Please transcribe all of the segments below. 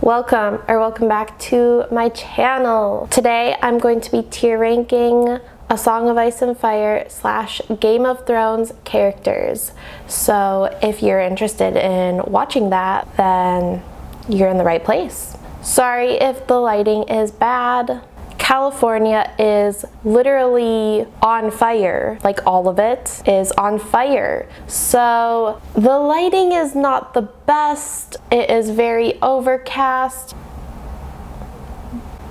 Welcome back to my channel. Today I'm going to be tier ranking A Song of Ice and Fire / Game of Thrones characters. So if you're interested in watching that, then you're in the right place. Sorry if the lighting is bad. California is literally on fire, like all of it is on fire. So the lighting is not the best. It is very overcast,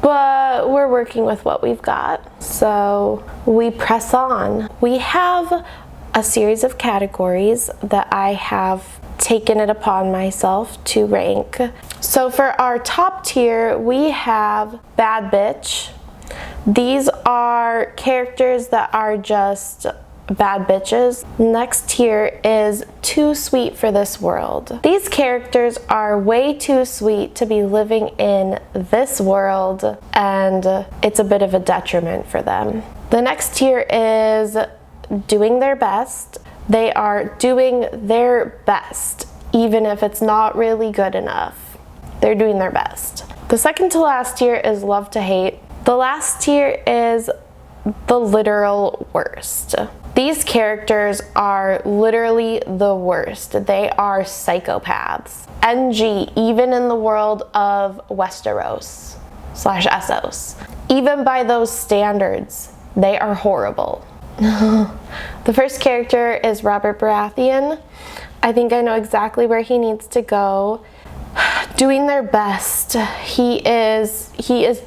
but we're working with what we've got. So we press on. We have a series of categories that I have taken it upon myself to rank. So for our top tier, we have Bad Bitch. These are characters that are just bad bitches. Next tier is Too Sweet for This World. These characters are way too sweet to be living in this world, and it's a bit of a detriment for them. The next tier is Doing Their Best. They are doing their best, even if it's not really good enough. They're doing their best. The second to last tier is Love to Hate. The last tier is the literal worst. These characters are literally the worst. They are psychopaths. NG, even in the world of Westeros / Essos. Even by those standards, they are horrible. The first character is Robert Baratheon. I think I know exactly where he needs to go. Doing their best. He is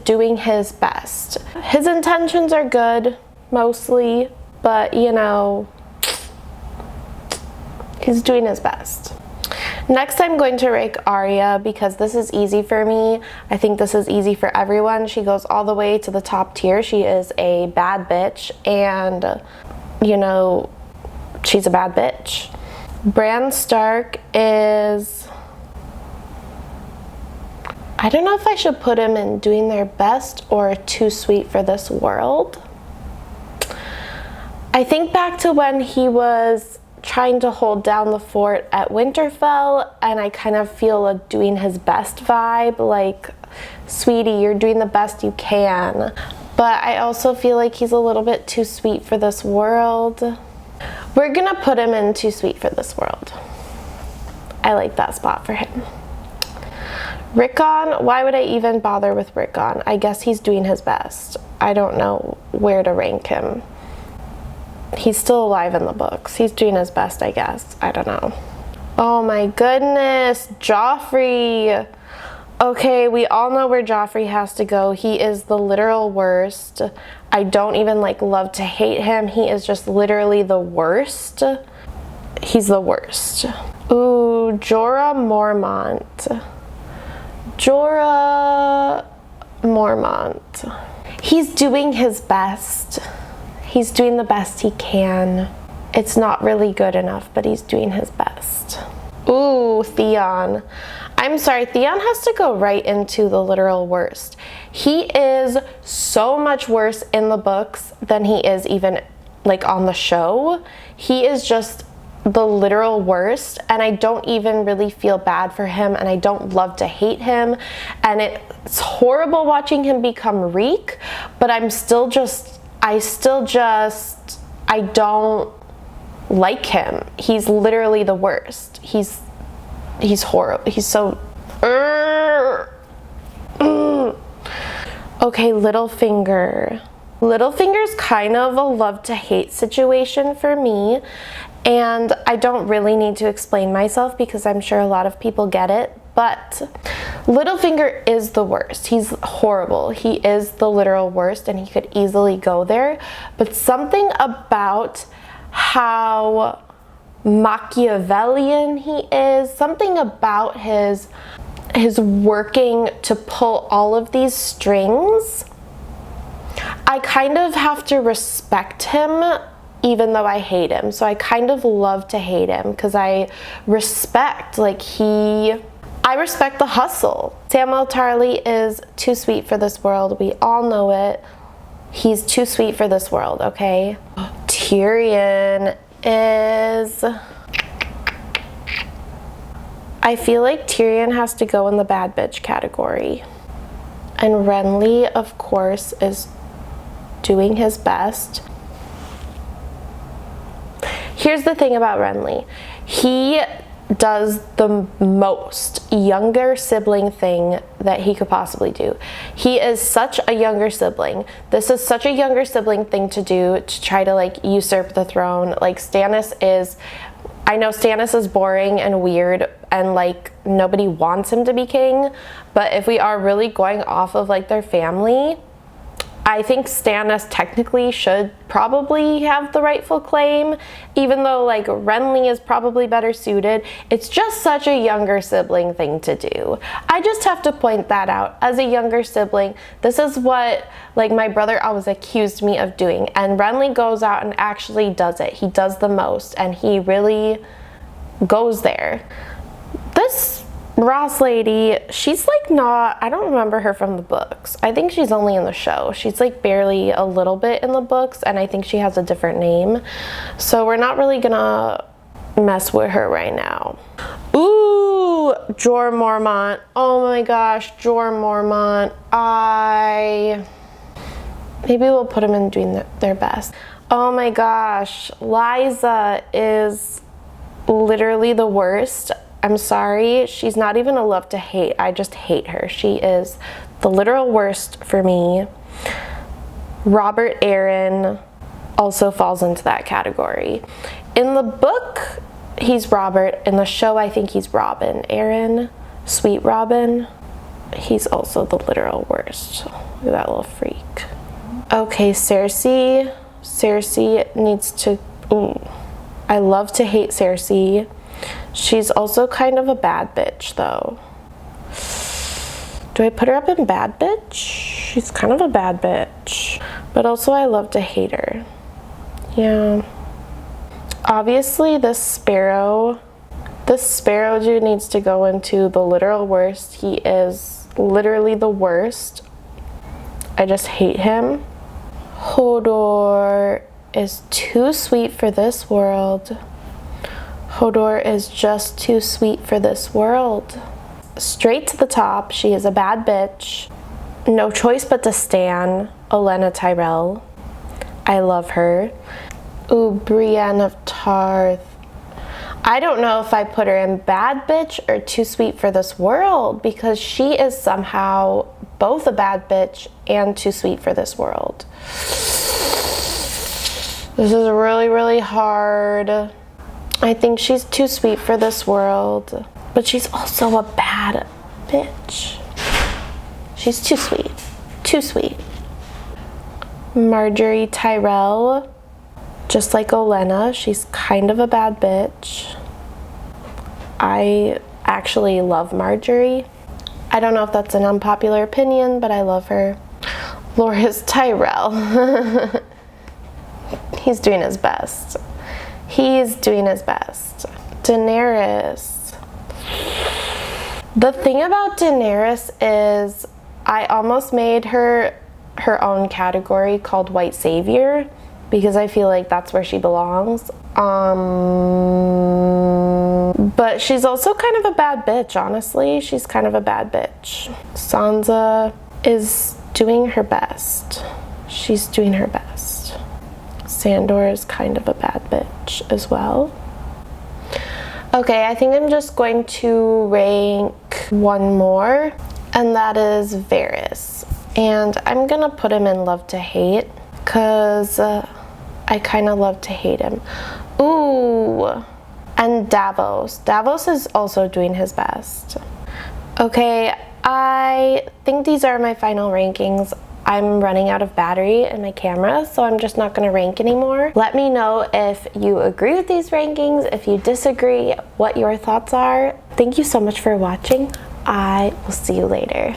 doing his best. His intentions are good, mostly, but you know, he's doing his best. Next, I'm going to rank Arya because this is easy for me. I think this is easy for everyone. She goes all the way to the top tier. She is a bad bitch, and you know, she's a bad bitch. Bran Stark is, I don't know if I should put him in Doing Their Best or Too Sweet for This World. I think back to when he was trying to hold down the fort at Winterfell, and I kind of feel a doing his best vibe, like, sweetie, you're doing the best you can. But I also feel like he's a little bit too sweet for this world. We're gonna put him in Too Sweet for This World. I like that spot for him. Rickon, why would I even bother with Rickon? I guess he's doing his best. I don't know where to rank him. He's still alive in the books. He's doing his best, I guess. I don't know. Oh my goodness, Joffrey. Okay, we all know where Joffrey has to go. He is the literal worst. I don't even love to hate him. He is just literally the worst. He's the worst. Ooh, Jorah Mormont. Jorah Mormont. He's doing his best. He's doing the best he can. It's not really good enough, but he's doing his best. Ooh, Theon. I'm sorry, Theon has to go right into the literal worst. He is so much worse in the books than he is even on the show. He is just the literal worst, and I don't even really feel bad for him, and I don't love to hate him, and it's horrible watching him become Reek, but I don't like him. He's literally the worst. He's horrible. He's so Okay, Littlefinger. Littlefinger's kind of a love to hate situation for me. And I don't really need to explain myself because I'm sure a lot of people get it, but Littlefinger is the worst. He's horrible. He is the literal worst, and he could easily go there. But something about how Machiavellian he is, something about his working to pull all of these strings, I kind of have to respect him even though I hate him. So I kind of love to hate him because I respect, I respect the hustle. Samwell Tarly is too sweet for this world. We all know it. He's too sweet for this world, okay? Tyrion is I feel like Tyrion has to go in the bad bitch category. And Renly, of course, is doing his best. Here's the thing about Renly. He does the most younger sibling thing that he could possibly do. He is such a younger sibling. This is such a younger sibling thing to do, to try to like usurp the throne. Like Stannis is, I know Stannis is boring and weird and like nobody wants him to be king, but if we are really going off of like their family, I think Stannis technically should probably have the rightful claim, even though like Renly is probably better suited. It's just such a younger sibling thing to do. I just have to point that out. As a younger sibling, this is what like my brother always accused me of doing, and Renly goes out and actually does it. He does the most and he really goes there. This Ross lady, she's like not, I don't remember her from the books. I think she's only in the show. She's like barely a little bit in the books, and I think she has a different name. So we're not really gonna mess with her right now. Ooh, Jorah Mormont. Oh my gosh, Jorah Mormont. Maybe we'll put them in doing their best. Oh my gosh, Lysa is literally the worst. I'm sorry, she's not even a love to hate. I just hate her. She is the literal worst for me. Robert Arryn also falls into that category. In the book, he's Robert. In the show, I think he's Robin. Arryn, Sweet Robin, he's also the literal worst. Look at that little freak. Okay, Cersei. Cersei needs to... Ooh. I love to hate Cersei. She's also kind of a bad bitch, though. Do I put her up in bad bitch? She's kind of a bad bitch. But also I love to hate her. Yeah. Obviously, this Sparrow dude needs to go into the literal worst. He is literally the worst. I just hate him. Hodor is too sweet for this world. Hodor is just too sweet for this world. Straight to the top, she is a bad bitch. No choice but to stan Olenna Tyrell. I love her. Ooh, Brienne of Tarth. I don't know if I put her in bad bitch or too sweet for this world, because she is somehow both a bad bitch and too sweet for this world. This is really, really hard. I think she's too sweet for this world, but she's also a bad bitch. She's too sweet. Too sweet. Marjorie Tyrell, just like Olenna, she's kind of a bad bitch. I actually love Marjorie. I don't know if that's an unpopular opinion, but I love her. Loras Tyrell. He's doing his best. He's doing his best. Daenerys. The thing about Daenerys is I almost made her own category called White Savior, because I feel like that's where she belongs. But she's also kind of a bad bitch, honestly. She's kind of a bad bitch. Sansa is doing her best. She's doing her best. Sandor is kind of a bad bitch as well. Okay, I think I'm just going to rank one more, and that is Varys. And I'm gonna put him in love to hate, because I kind of love to hate him. Ooh, and Davos. Davos is also doing his best. Okay, I think these are my final rankings. I'm running out of battery in my camera, so I'm just not going to rank anymore. Let me know if you agree with these rankings, if you disagree, what your thoughts are. Thank you so much for watching. I will see you later.